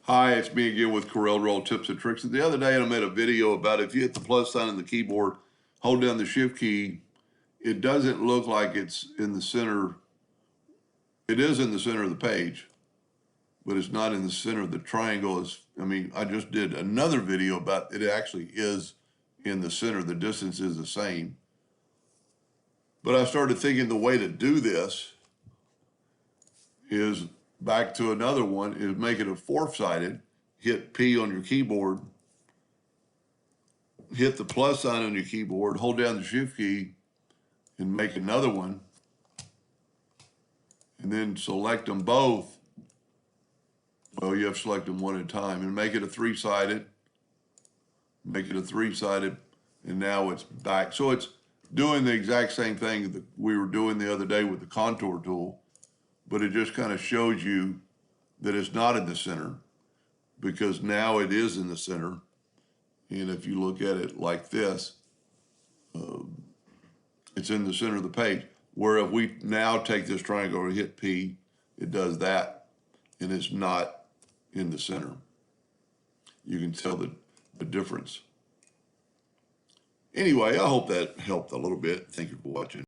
Hi, it's me again with Corel Roll Tips and Tricks. And the other day I made a video about if you hit the plus sign on the keyboard, hold down the shift key, it doesn't look like it's in the center. It is in the center of the page, but it's not in the center of the triangle. I just did another video about it actually is in the center. The distance is the same. But I started thinking the way to do this is back to another one, is make it a four-sided. Hit P on your keyboard, hit the plus sign on your keyboard, hold down the shift key, and make another one, and then select them both. Well, you have to select them one at a time, and make it a three-sided, and now it's back. So it's doing the exact same thing that we were doing the other day with the contour tool, but it just kind of shows you that it's not in the center, because now it is in the center. And if you look at it like this, it's in the center of the page. Where if we now take this triangle and hit P, it does that, and it's not in the center. You can tell the difference. Anyway, I hope that helped a little bit. Thank you for watching.